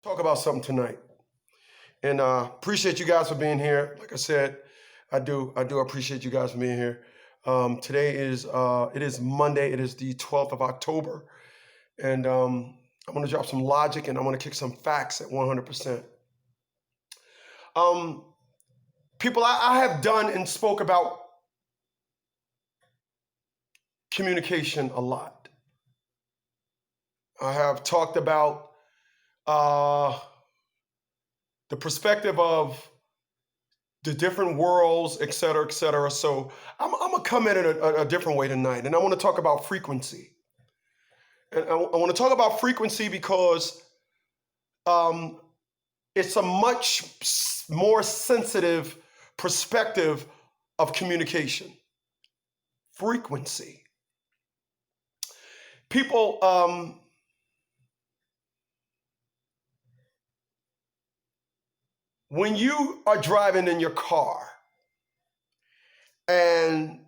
Talk about something tonight, and appreciate you guys for being here. Like I said, I do appreciate you guys for being here. Today is it is Monday. It is the 12th of October, and I'm going to drop some logic and I'm going to kick some facts at 100%. Um, People, I have done and spoke about communication a lot. I have talked about uh, the perspective of the different worlds, et cetera, et cetera. So I'm gonna come at it a different way tonight, and I want to talk about frequency. And I want to talk about frequency because um, it's a much more sensitive perspective of communication. Frequency. People, when you are driving in your car and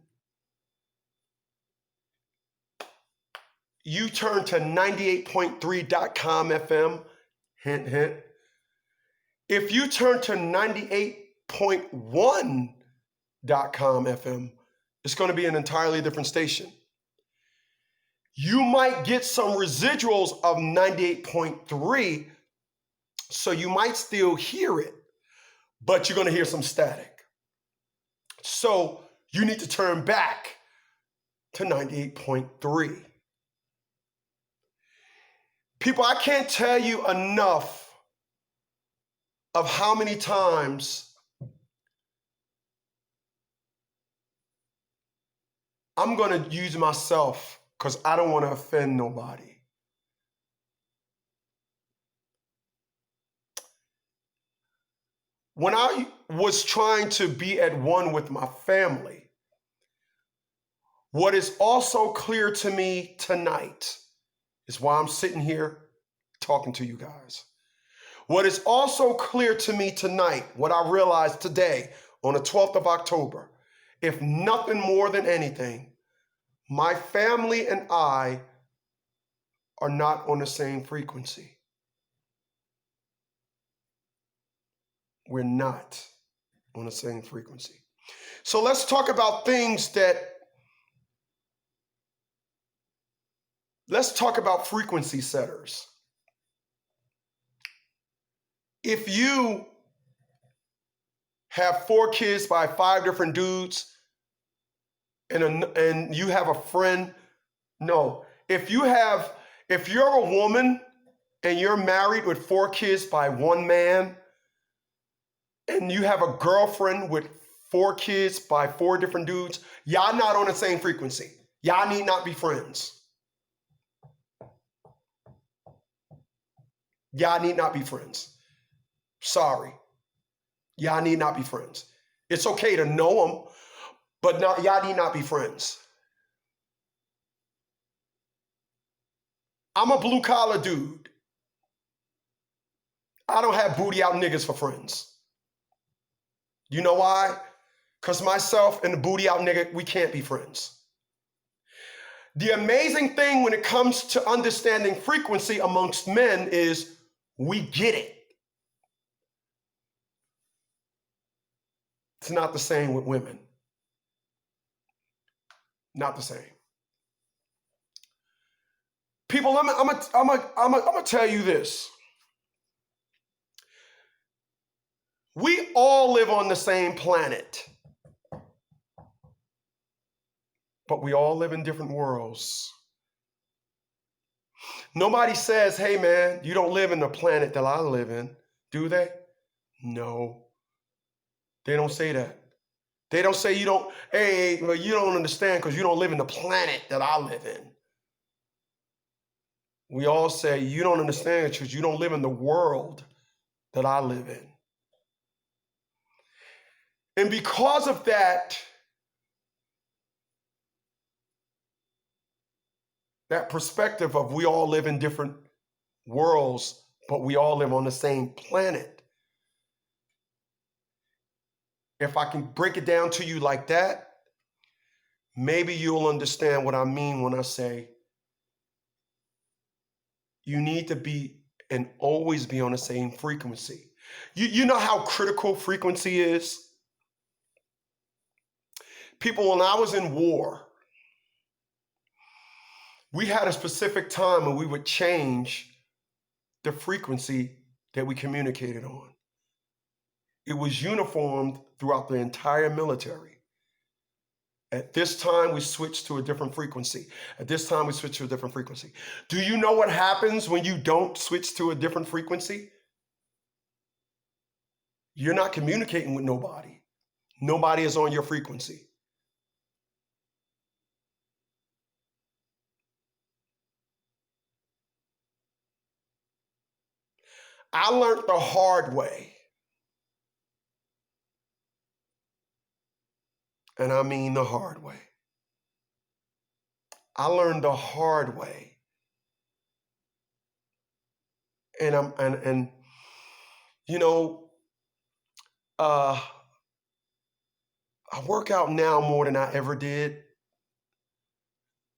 you turn to 98.3.com FM, hint, hint. If you turn to 98.1.com FM, it's going to be an entirely different station. You might get some residuals of 98.3, so you might still hear it, but you're going to hear some static. So you need to turn back to 98.3. People, I can't tell you enough of how many times I'm going to use myself because I don't want to offend nobody. When I was trying to be at one with my family, what is also clear to me tonight is why I'm sitting here talking to you guys. What is also clear to me tonight, what I realized today on the 12th of October, if nothing more than anything, my family and I are not on the same frequency. We're not on the same frequency. So let's talk about let's talk about frequency setters. If you have 4 kids by 5 different dudes and you have a friend, no. If you're a woman and you're married with 4 kids by one man and you have a girlfriend with 4 kids by 4 different dudes, y'all not on the same frequency. Y'all need not be friends. Y'all need not be friends. Sorry. Y'all need not be friends. It's okay to know them, but y'all need not be friends. I'm a blue collar dude. I don't have booty out niggas for friends. You know why? Because myself and the booty out nigga, we can't be friends. The amazing thing when it comes to understanding frequency amongst men is we get it. It's not the same with women. Not the same. People, I'm gonna tell you this. We all live on the same planet, but we all live in different worlds. Nobody says, hey man, you don't live in the planet that I live in, do they? No. They don't say that. They don't say you don't understand because you don't live in the planet that I live in. We all say you don't understand because you don't live in the world that I live in. And because of that perspective of we all live in different worlds, but we all live on the same planet. If I can break it down to you like that, maybe you'll understand what I mean when I say you need to be and always be on the same frequency. You know how critical frequency is? People, when I was in war, we had a specific time when we would change the frequency that we communicated on. It was uniformed throughout the entire military. At this time, we switched to a different frequency. At this time, we switched to a different frequency. Do you know what happens when you don't switch to a different frequency? You're not communicating with nobody. Nobody is on your frequency. I learned the hard way. And I mean the hard way. I learned the hard way. And you know, I work out now more than I ever did.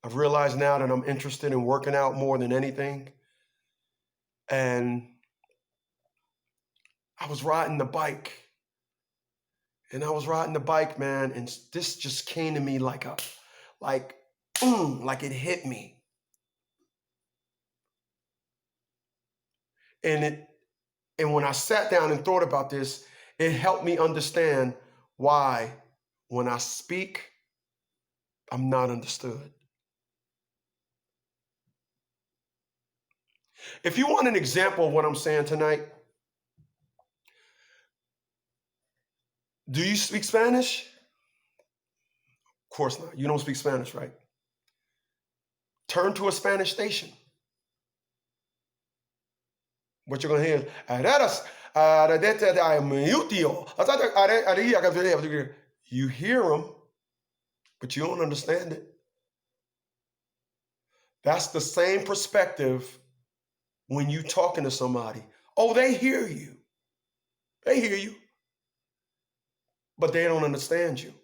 I've realized now that I'm interested in working out more than anything. And I was riding the bike. And I was riding the bike, man, and this just came to me like it hit me. And when I sat down and thought about this, it helped me understand why when I speak, I'm not understood. If you want an example of what I'm saying tonight, do you speak Spanish? Of course not. You don't speak Spanish, right? Turn to a Spanish station. What you're going to hear is, you hear them, but you don't understand it. That's the same perspective when you talking to somebody. Oh, they hear you. They hear you, but they don't understand you.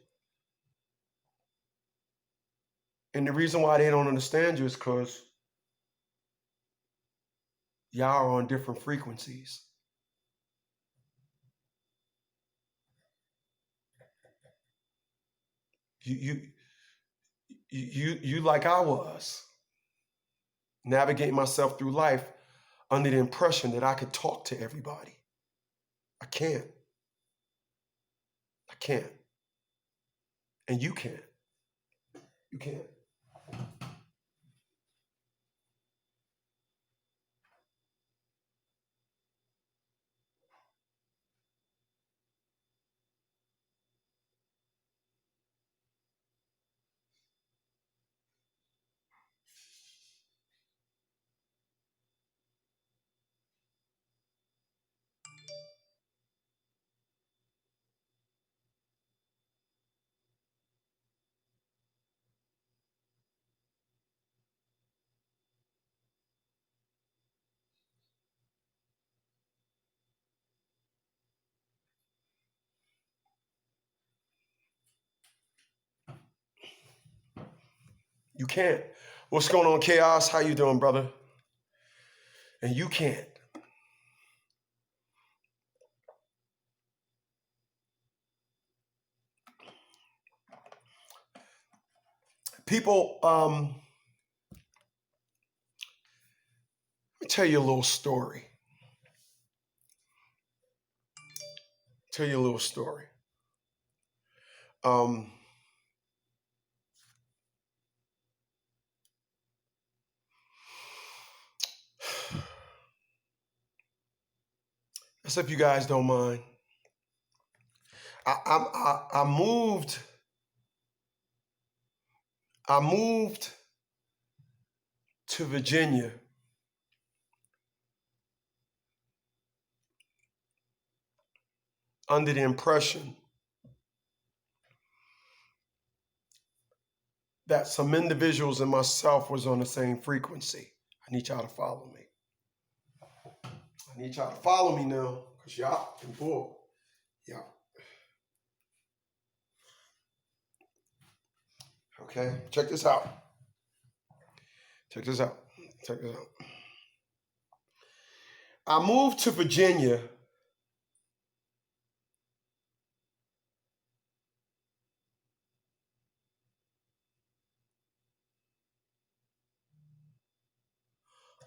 And the reason why they don't understand you is because y'all are on different frequencies. You like I was, navigating myself through life under the impression that I could talk to everybody. I can't. I can't. And you can't. You can't. You can't. What's going on, Chaos? How you doing, brother? And you can't. People, let me tell you a little story. Tell you a little story. That's if you guys don't mind. I moved to Virginia under the impression that some individuals and myself was on the same frequency. I need y'all to follow me. I need y'all to follow me now, because y'all can pull. Yeah. Okay, check this out. Check this out. Check this out. I moved to Virginia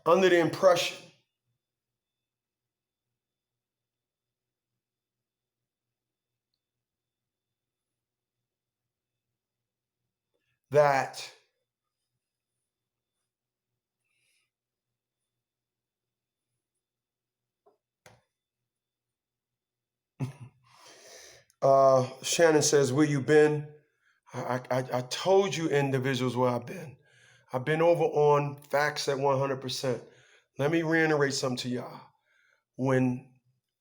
under the impression that Shannon says, where you been? I told you individuals where I've been. I've been over on Facts at 100%. Let me reiterate something to y'all. When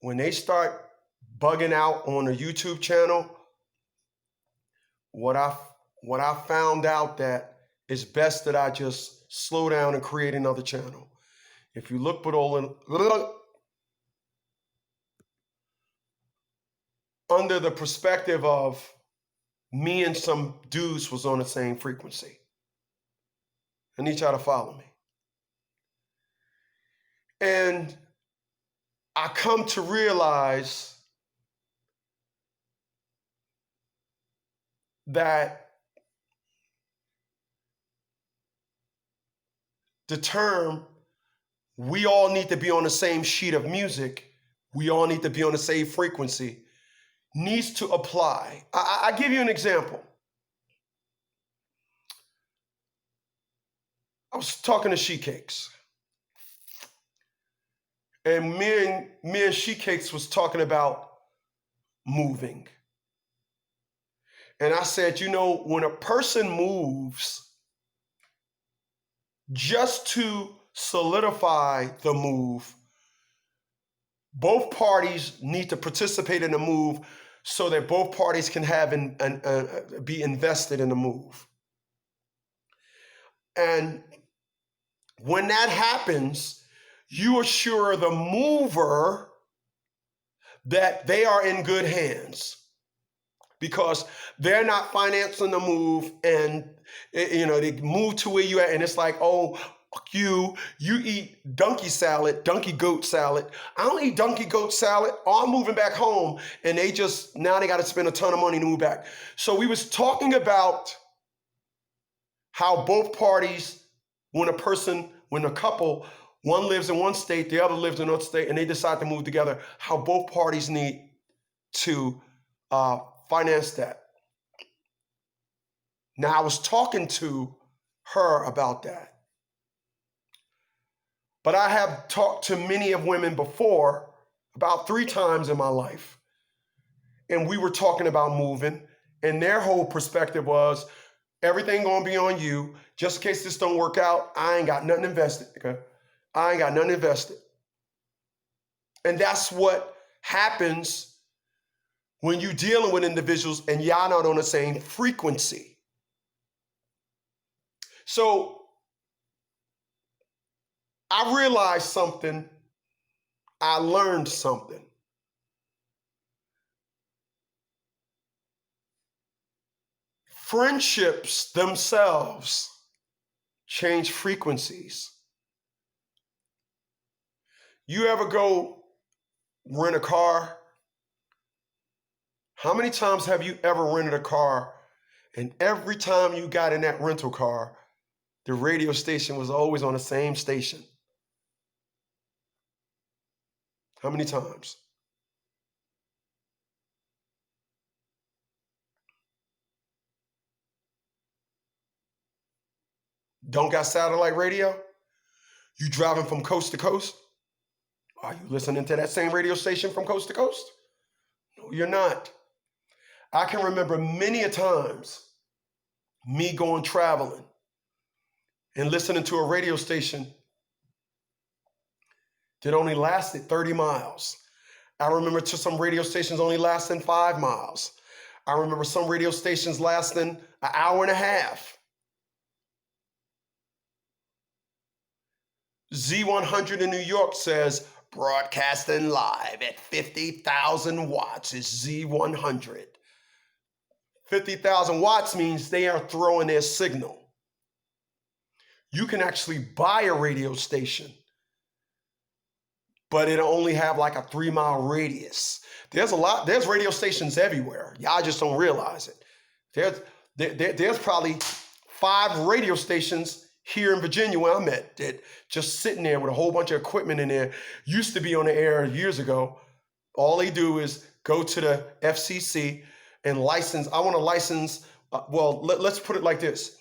they start bugging out on a YouTube channel, what I found out that it's best that I just slow down and create another channel. If you look but all in, under the perspective of me and some dudes was on the same frequency. I need y'all to follow me. And I come to realize that the term, we all need to be on the same sheet of music, we all need to be on the same frequency, needs to apply. I give you an example. I was talking to She Cakes. And me and She Cakes was talking about moving. And I said, you know, when a person moves, just to solidify the move, both parties need to participate in the move so that both parties can have be invested in the move. And when that happens, you assure the mover that they are in good hands, because they're not financing the move, and they move to where you at, and it's like, oh, you eat donkey goat salad. I don't eat donkey goat salad. Oh, I'm moving back home, and now they got to spend a ton of money to move back. So we was talking about how both parties, when a couple, one lives in one state, the other lives in another state, and they decide to move together, how both parties need to finance that. Now, I was talking to her about that. But I have talked to many of women before, about 3 times in my life. And we were talking about moving, and their whole perspective was, everything gonna be on you. Just in case this don't work out, I ain't got nothing invested. Okay? I ain't got nothing invested. And that's what happens when you're dealing with individuals and y'all not on the same frequency. So I realized something. I learned something. Friendships themselves change frequencies. You ever go rent a car? How many times have you ever rented a car, and every time you got in that rental car, the radio station was always on the same station? How many times? Don't got satellite radio? You driving from coast to coast? Are you listening to that same radio station from coast to coast? No, you're not. I can remember many a times me going traveling and listening to a radio station that only lasted 30 miles. I remember to some radio stations only lasting 5 miles. I remember some radio stations lasting an hour and a half. Z100 in New York says, broadcasting live at 50,000 watts is Z100. 50,000 watts means they are throwing their signal. You can actually buy a radio station but it'll only have like a 3-mile radius. There's radio stations everywhere. Y'all just don't realize it. There's probably 5 radio stations here in Virginia where I'm at that just sitting there with a whole bunch of equipment in there. Used to be on the air years ago. All they do is go to the FCC and license. I want to license, let's put it like this.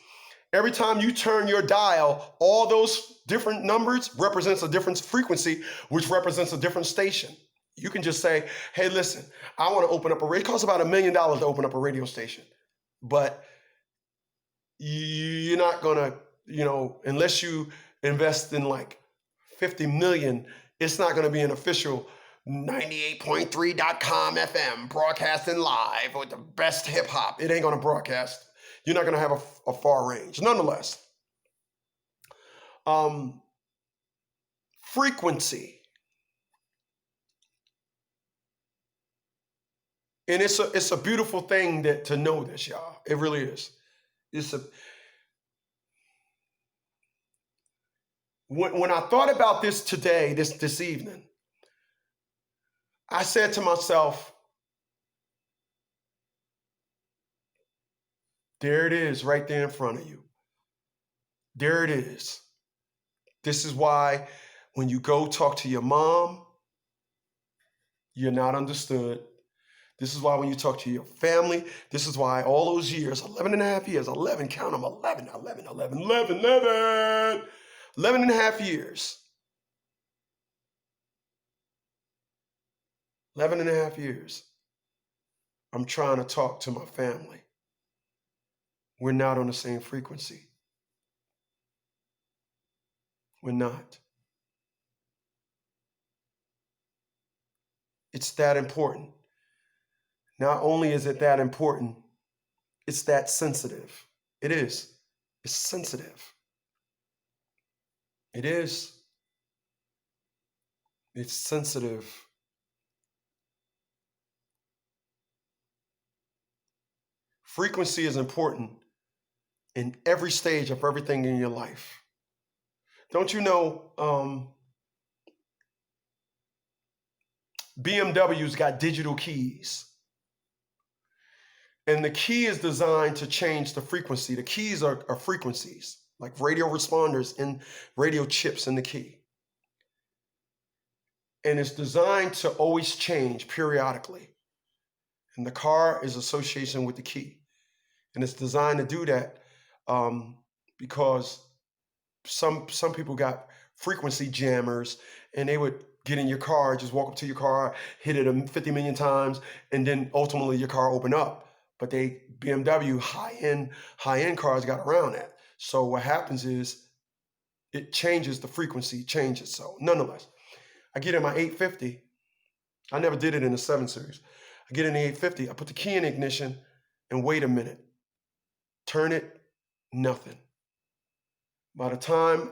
Every time you turn your dial, all those different numbers represents a different frequency, which represents a different station. You can just say, hey, listen, I want to open up a radio. It costs about $1 million to open up a radio station. But you're not going to, unless you invest in like 50 million, it's not going to be an official 98.3.com FM broadcasting live with the best hip hop. It ain't going to broadcast. You're not going to have a far range. Nonetheless, frequency. And it's a beautiful thing to know this, y'all. It really is. When I thought about this today, this evening, I said to myself, there it is right there in front of you. There it is. This is why when you go talk to your mom, you're not understood. This is why when you talk to your family, this is why all those years, 11 and a half years, 11 and a half years. 11 and a half years. I'm trying to talk to my family. We're not on the same frequency. We're not. It's that important. Not only is it that important, it's that sensitive. It is. It's sensitive. It is. It's sensitive. Frequency is important in every stage of everything in your life. Don't you know BMW's got digital keys? And the key is designed to change the frequency. The keys are frequencies, like radio responders and radio chips in the key. And it's designed to always change periodically. And the car is association with the key. And it's designed to do that because some people got frequency jammers, and they would get in your car, just walk up to your car, hit it 50 million times, and then ultimately your car open up. But BMW high-end cars got around that. So what happens is it changes, the frequency changes. So nonetheless, I get in my 850. I never did it in the 7 Series. I get in the 850, I put the key in ignition, and wait a minute. Turn it, nothing. By the time,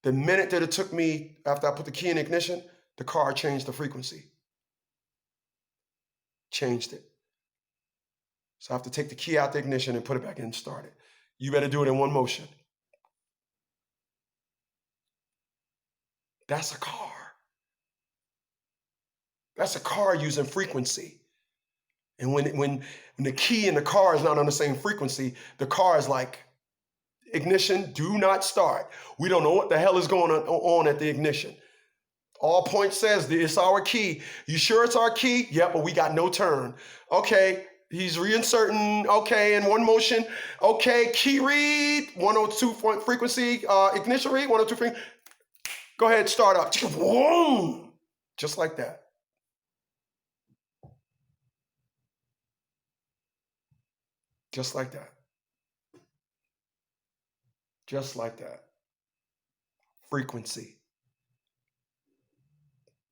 the minute that it took me after I put the key in ignition, the car changed the frequency. Changed it. So I have to take the key out the ignition and put it back in and start it. You better do it in one motion. That's a car. That's a car using frequency. And when the key in the car is not on the same frequency, the car is like, ignition, do not start. We don't know what the hell is going on at the ignition. All point says it's our key. You sure it's our key? Yeah, but we got no turn. Okay, he's reinserting, okay, in one motion. Okay, key read, 102 frequency, ignition read, 102 frequency. Go ahead, start up. Boom! Just like that. Just like that. Just like that. Frequency.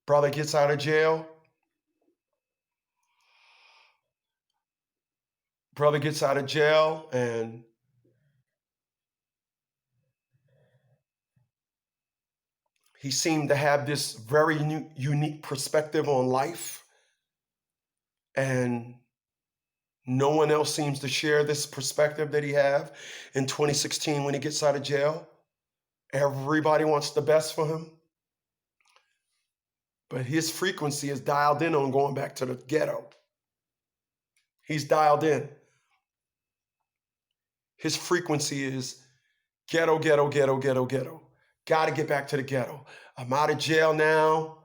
Brother gets out of jail. Brother gets out of jail, and he seemed to have this very unique perspective on life. And no one else seems to share this perspective that he have in 2016 when he gets out of jail. Everybody wants the best for him. But his frequency is dialed in on going back to the ghetto. He's dialed in. His frequency is ghetto, ghetto, ghetto, ghetto, ghetto. Got to get back to the ghetto. I'm out of jail now.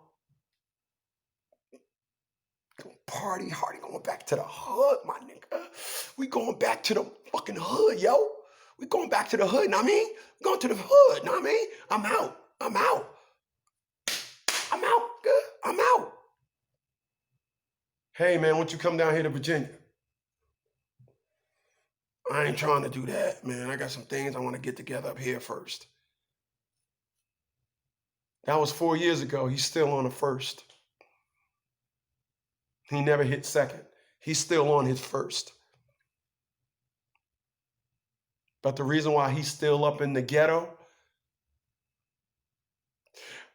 Party hardy, going back to the hood, my nigga. We going back to the fucking hood, yo. We going back to the hood, know what I mean? Going to the hood, know what I mean? I'm out. I'm out. I'm out, good. I'm out. Hey, man, why don't you come down here to Virginia? I ain't trying to do that, man. I got some things I want to get together up here first. That was 4 years ago. He's still on the first. He never hit second. He's still on his first. But the reason why he's still up in the ghetto,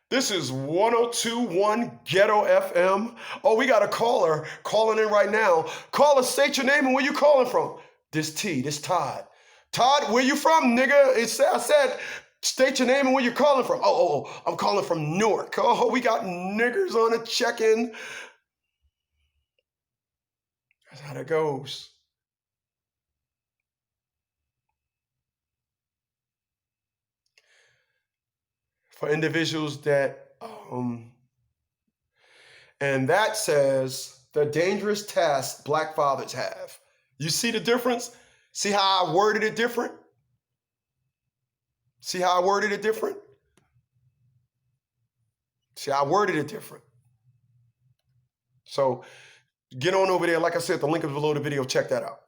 this is 102.1 Ghetto FM. Oh, we got a caller calling in right now. Caller, state your name and where you calling from. This Todd. Todd, where you from, nigga? I said, state your name and where you calling from. Oh, I'm calling from Newark. Oh, we got niggers on a check-in. That's how that goes. For individuals that, and that says the dangerous task Black fathers have. You see the difference? See how I worded it different? See how I worded it different? See, I worded it different. So get on over there. Like I said, the link is below the video. Check that out.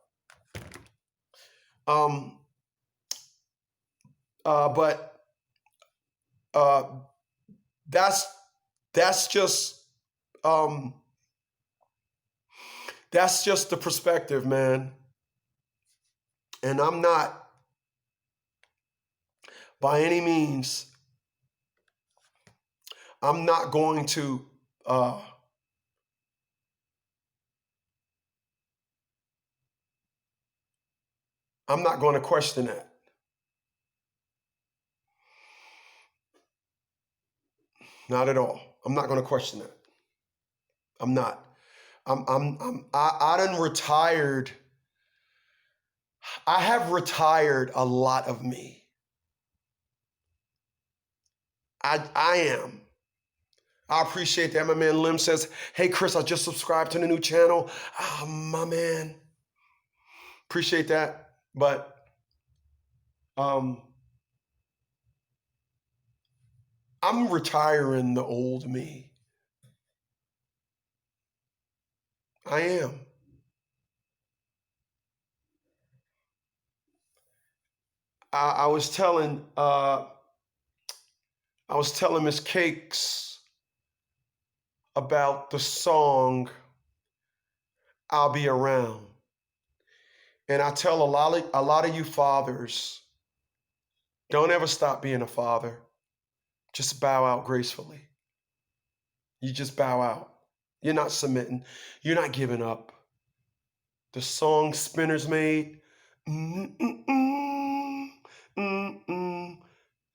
That's just the perspective, man. And I'm not by any means, I'm not going to question that. Not at all. I'm not going to question that. I'm not. I done retired. I have retired a lot of me. I am. I appreciate that. My man Lim says, hey, Chris, I just subscribed to the new channel. Oh, my man. Appreciate that. But I'm retiring the old me. I am. I was telling Miss Cakes about the song I'll Be Around. And I tell a lot of you fathers, don't ever stop being a father. Just bow out gracefully. You just bow out. You're not submitting. You're not giving up. The song Spinners made,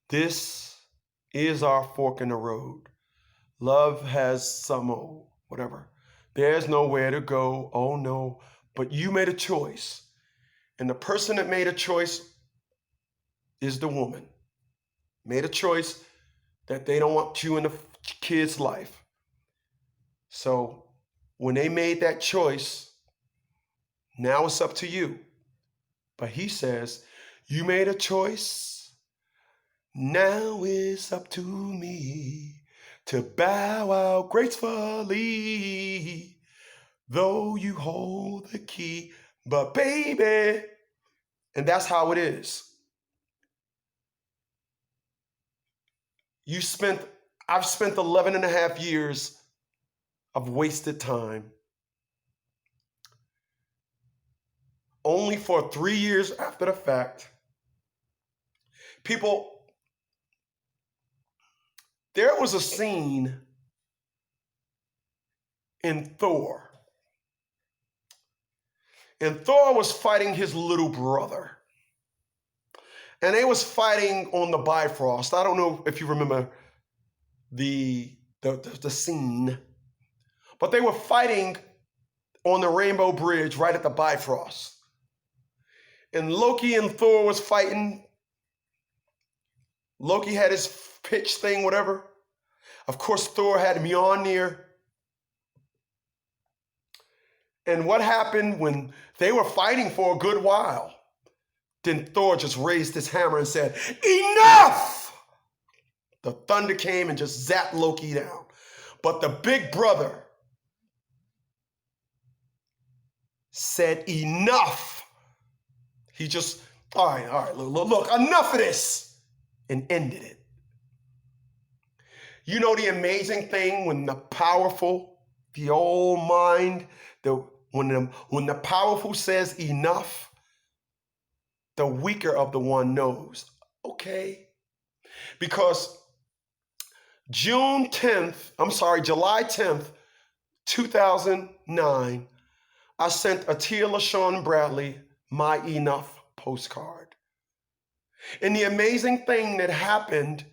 this is our fork in the road. Love has some old, whatever. There's nowhere to go. Oh no. But you made a choice. And the person that made a choice is the woman. Made a choice that they don't want you in the kid's life. So when they made that choice, now it's up to you. But he says, you made a choice. Now it's up to me to bow out gracefully, though you hold the key. But baby, and that's how it is. I've spent 11 and a half years of wasted time. Only for 3 years after the fact, people, there was a scene in Thor. And Thor was fighting his little brother. And they was fighting on the Bifrost. I don't know if you remember the the scene. But they were fighting on the Rainbow Bridge right at the Bifrost. And Loki and Thor was fighting. Loki had his pitch thing, whatever. Of course, Thor had Mjolnir. And what happened when they were fighting for a good while? Then Thor just raised his hammer and said, "Enough!" The thunder came and just zapped Loki down. But the big brother said, "Enough." He just, all right, look, enough of this, and ended it. You know the amazing thing when the powerful, the old mind, when the powerful says enough, the weaker of the one knows. Okay. Because July 10th, 2009, I sent Atia LaShawn Bradley my Enough postcard. And the amazing thing that happened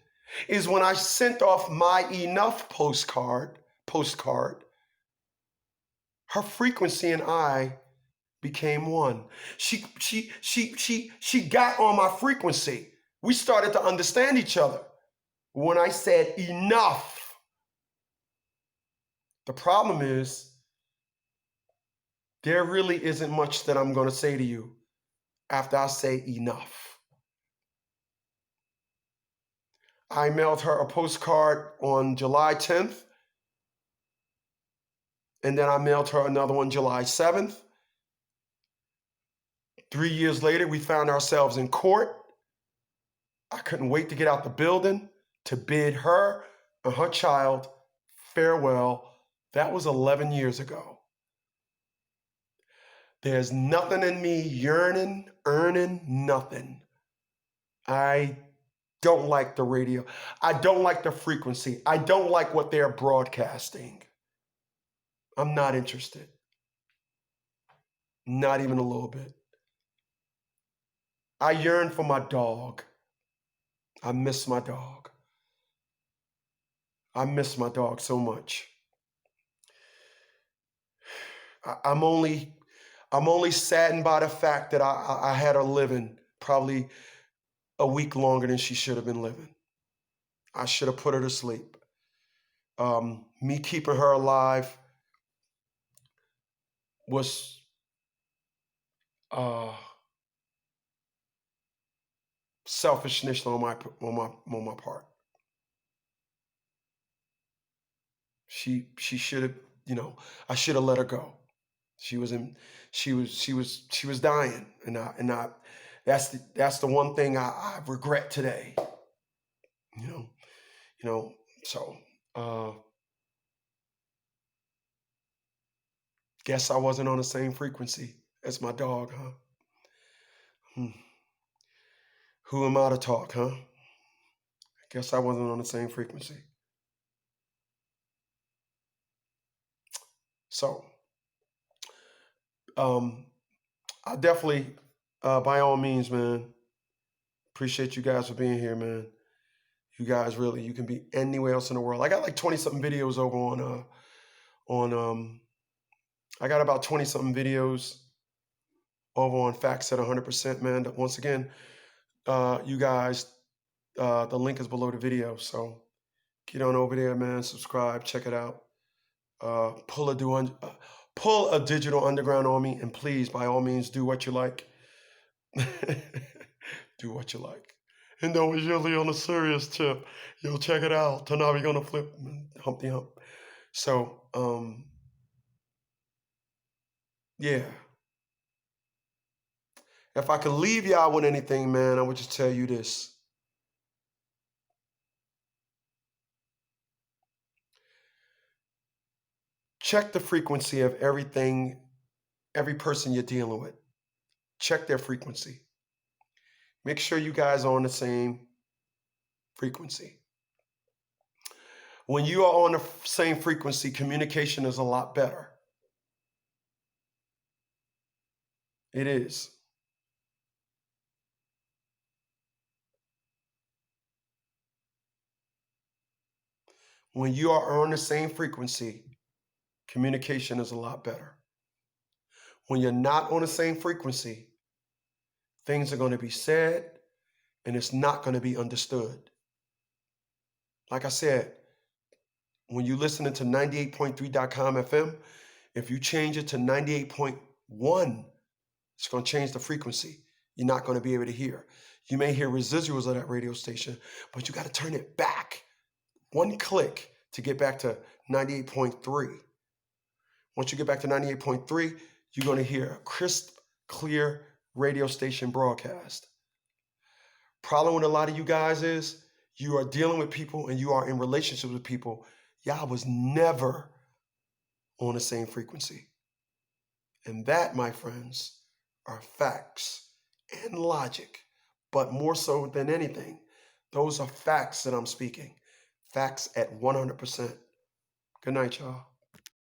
is when I sent off my Enough postcard, her frequency and I became one. She got on my frequency. We started to understand each other. When I said enough, the problem is there really isn't much that I'm going to say to you after I say enough. I mailed her a postcard on July 10th, and then I mailed her another one July 7th. 3 years later, we found ourselves in court. I couldn't wait to get out the building to bid her and her child farewell. That was 11 years ago. There's nothing in me yearning, earning nothing. I don't like the radio. I don't like the frequency. I don't like what they're broadcasting. I'm not interested. Not even a little bit. I yearn for my dog. I miss my dog. I miss my dog so much. I'm only saddened by the fact that I had her living probably a week longer than she should have been living. I should have put her to sleep. Me keeping her alive was selfishness on my part. She should have, I should have let her go. She was dying, and that's the one thing I regret today. So guess I wasn't on the same frequency as my dog, huh? Who am I to talk, huh? Guess I wasn't on the same frequency. So, I definitely, by all means, man, appreciate you guys for being here, man. You guys really, you can be anywhere else in the world. I got like 20 something videos over I got about 20 something videos over on Facts at 100%, man. Once again, you guys, the link is below the video. So get on over there, man. Subscribe, check it out. Pull a digital underground on me, and please, by all means, do what you like. Do what you like. And that was usually on a serious tip. Yo, check it out. Tonight we're gonna flip Humpty Hump. So, yeah. If I could leave y'all with anything, man, I would just tell you this. Check the frequency of everything, every person you're dealing with. Check their frequency. Make sure you guys are on the same frequency. When you are on the same frequency, communication is a lot better. It is. When you are on the same frequency, communication is a lot better. When you're not on the same frequency, things are going to be said and it's not going to be understood. Like I said, when you listening to 98.3.com FM, if you change it to 98.1, it's going to change the frequency. You're not going to be able to hear. You may hear residuals of that radio station, but you got to turn it back one click to get back to 98.3. Once you get back to 98.3, you're going to hear a crisp, clear radio station broadcast. Problem with a lot of you guys is you are dealing with people and you are in relationships with people. Y'all was never on the same frequency. And that, my friends, are facts and logic. But more so than anything, those are facts that I'm speaking. Facts at 100%. Good night, y'all.